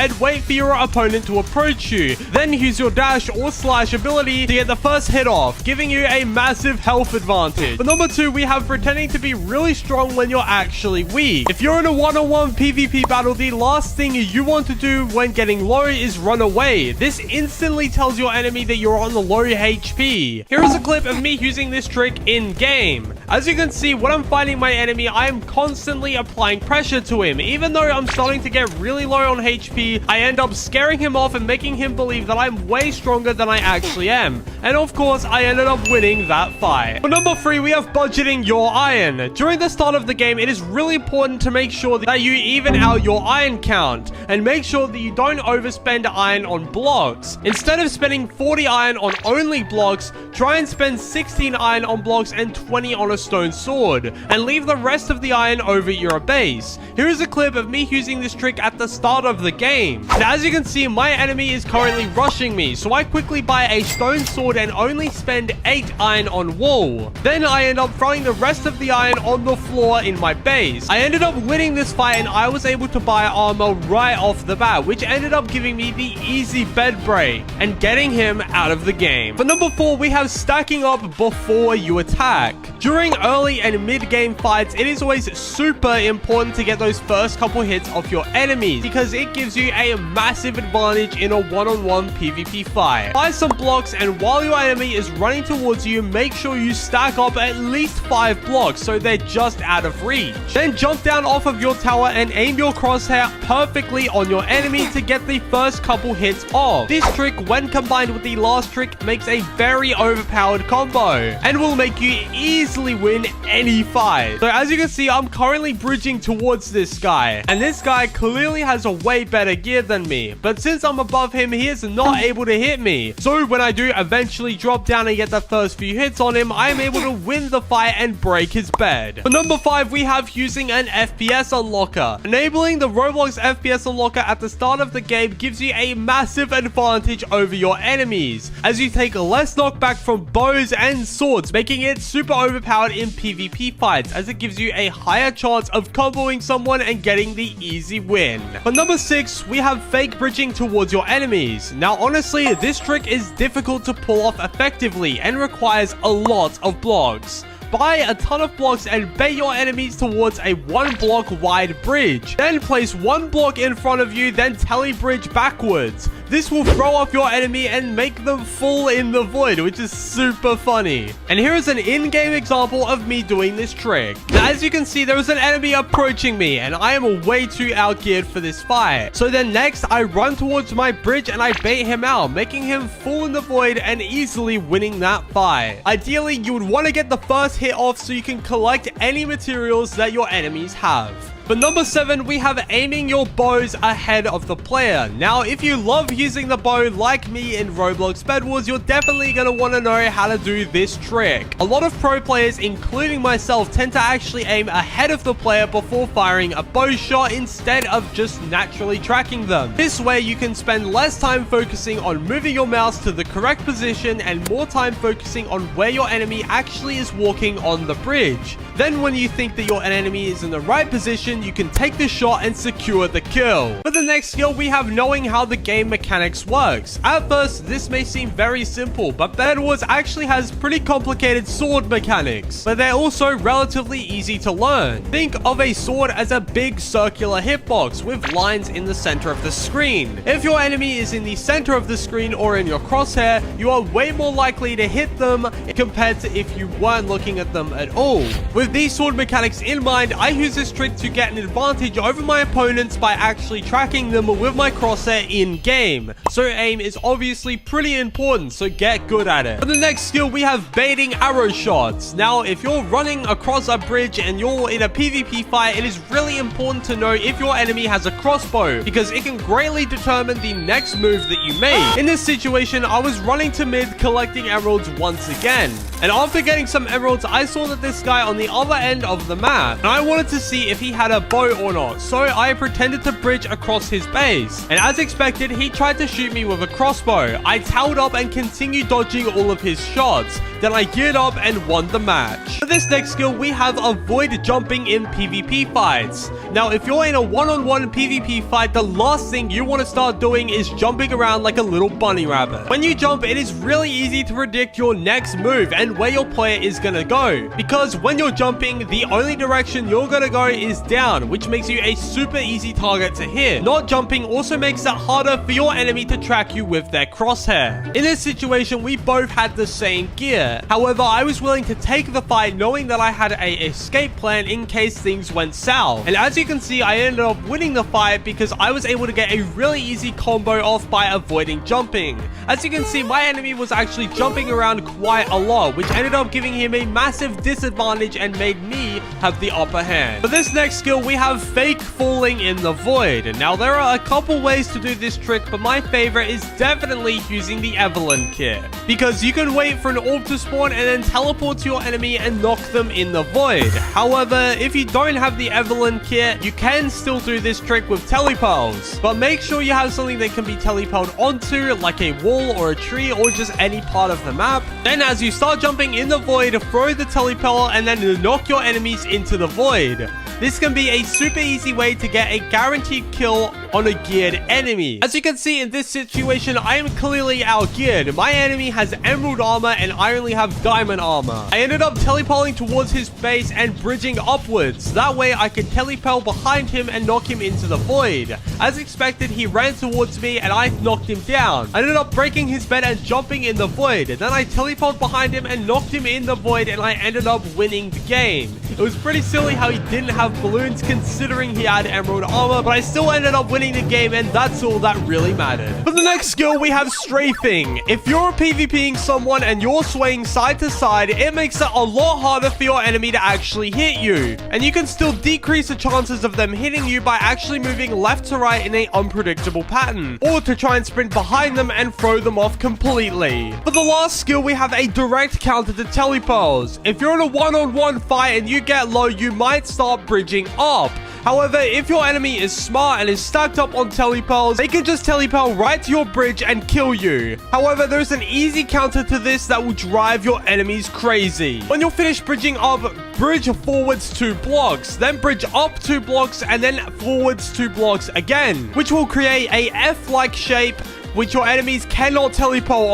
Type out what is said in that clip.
and wait for your opponent to approach you. Then use your dash or slash ability to get the first hit off, giving you a massive health advantage. For number 2, we have pretending to be really strong when you're actually weak. If you're in a one-on-one PvP battle, the last thing you want to do when getting low is run away. This instantly tells your enemy that you're on the low HP. Here is a clip of me using this trick in game. As you can see, when I'm fighting my enemy, I am constantly applying pressure to him. Even though I'm starting to get really low on HP, I end up scaring him off and making him believe that I'm way stronger than I actually am. And of course, I ended up winning that fight. For number 3, we have budgeting your iron. During the start of the game, it is really important to make sure that you even out your iron count and make sure that you don't overspend iron on blocks. Instead of spending 40 iron on only blocks, try and spend 16 iron on blocks and 20 on a stone sword, and leave the rest of the iron over your base. Here is a clip of me using this trick at the start of the game. Now, as you can see, my enemy is currently rushing me, so I quickly buy a stone sword and only spend 8 iron on wool. Then I end up throwing the rest of the iron on the floor in my base. I ended up winning this fight and I was able to buy armor right off the bat, which ended up giving me the easy bed break and getting him out of the game. For number 4, we have stacking up before you attack. During early and mid-game fights, it is always super important to get those first couple hits off your enemies because it gives you a massive advantage in a one-on-one PvP fight. Buy some blocks, and while your enemy is running towards you, make sure you stack up at least 5 blocks so they're just out of reach. Then jump down off of your tower and aim your crosshair perfectly on your enemy to get the first couple hits off. This trick, when combined with the last trick, makes a very overpowered combo and will make you easily win any fight. So as you can see, I'm currently bridging towards this guy, and this guy clearly has a way better gear than me, but since I'm above him, he is not able to hit me. So when I do eventually drop down and get the first few hits on him, I am able to win the fight and break his bed. For number 5, we have using an FPS unlocker. Enabling the Roblox FPS unlocker at the start of the game gives you a massive advantage over your enemies, as you take less knockback from bows and swords, making it super overpowered in PvP fights, as it gives you a higher chance of comboing someone and getting the easy win. For number 6, we have fake bridging towards your enemies. Now honestly, this trick is difficult to pull off effectively and requires a lot of blocks. Buy a ton of blocks and bait your enemies towards a 1 block wide bridge. Then place 1 block in front of you, then tele-bridge backwards. This will throw off your enemy and make them fall in the void, which is super funny. And here is an in-game example of me doing this trick. Now, as you can see, there is an enemy approaching me, and I am way too outgeared for this fight. So then next, I run towards my bridge and I bait him out, making him fall in the void and easily winning that fight. Ideally, you would want to get the first hit off so you can collect any materials that your enemies have. For number 7, we have aiming your bows ahead of the player. Now, if you love using the bow like me in Roblox Bed Wars, you're definitely going to want to know how to do this trick. A lot of pro players, including myself, tend to actually aim ahead of the player before firing a bow shot instead of just naturally tracking them. This way, you can spend less time focusing on moving your mouse to the correct position and more time focusing on where your enemy actually is walking on the bridge. Then when you think that your enemy is in the right position, you can take the shot and secure the kill. For the next skill, we have knowing how the game mechanics works. At first, this may seem very simple, but Bed Wars actually has pretty complicated sword mechanics, but they're also relatively easy to learn. Think of a sword as a big circular hitbox with lines in the center of the screen. If your enemy is in the center of the screen or in your crosshair, you are way more likely to hit them compared to if you weren't looking at them at all. With these sword mechanics in mind, I use this trick to get an advantage over my opponents by actually tracking them with my crosshair in game. So aim is obviously pretty important, so get good at it. For the next skill, we have baiting arrow shots. Now, if you're running across a bridge and you're in a PvP fight, it is really important to know if your enemy has a crossbow, because it can greatly determine the next move that you make. In this situation, I was running to mid collecting emeralds once again, and after getting some emeralds, I saw that this guy on the other end of the map, and I wanted to see if he had a bow or not, so I pretended to bridge across his base. And as expected, he tried to shoot me with a crossbow. I towered up and continued dodging all of his shots. Then I geared up and won the match. For this next skill, we have avoid jumping in PvP fights. Now, if you're in a one-on-one PvP fight, the last thing you want to start doing is jumping around like a little bunny rabbit. When you jump, it is really easy to predict your next move and where your player is gonna go. Because when you're jumping, the only direction you're gonna go is down, which makes you a super easy target to hit. Not jumping also makes it harder for your enemy to track you with their crosshair. In this situation, we both had the same gear. However, I was willing to take the fight knowing that I had a escape plan in case things went south. And as you can see, I ended up winning the fight because I was able to get a really easy combo off by avoiding jumping. As you can see, my enemy was actually jumping around quite a lot, which ended up giving him a massive disadvantage and made me have the upper hand. For this next skill, we have fake falling in the void. And now there are a couple ways to do this trick, but my favorite is definitely using the Evelyn kit, because you can wait for an orb to spawn and then teleport to your enemy and knock them in the void. However, if you don't have the Evelyn kit, you can still do this trick with telepearls, but make sure you have something that can be telepearled onto, like a wall or a tree or just any part of the map. Then as you start jumping in the void, throw the telepearl and then knock your enemies into the void. This can be a super easy way to get a guaranteed kill on a geared enemy. As you can see in this situation, I am clearly outgeared. My enemy has emerald armor and I only have diamond armor. I ended up teleporting towards his base and bridging upwards. That way I could teleport behind him and knock him into the void. As expected, he ran towards me and I knocked him down. I ended up breaking his bed and jumping in the void. Then I teleported behind him and knocked him in the void, and I ended up winning the game. It was pretty silly how he didn't have balloons considering he had emerald armor, but I still ended up winning the game, and that's all that really mattered. For the next skill, we have strafing. If you're PvPing someone and you're swaying side to side, it makes it a lot harder for your enemy to actually hit you. And you can still decrease the chances of them hitting you by actually moving left to right in an unpredictable pattern, or to try and sprint behind them and throw them off completely. For the last skill, we have a direct counter to telepearls. If you're in a one-on-one fight and you get low, you might start bridging up. However, if your enemy is smart and is stacked up on telepearls, they can just telepearl right to your bridge and kill you. However, there's an easy counter to this that will drive your enemies crazy. When you're finished bridging up, bridge forwards 2 blocks, then bridge up 2 blocks, and then forwards 2 blocks again, which will create a F-like shape which your enemies cannot teleport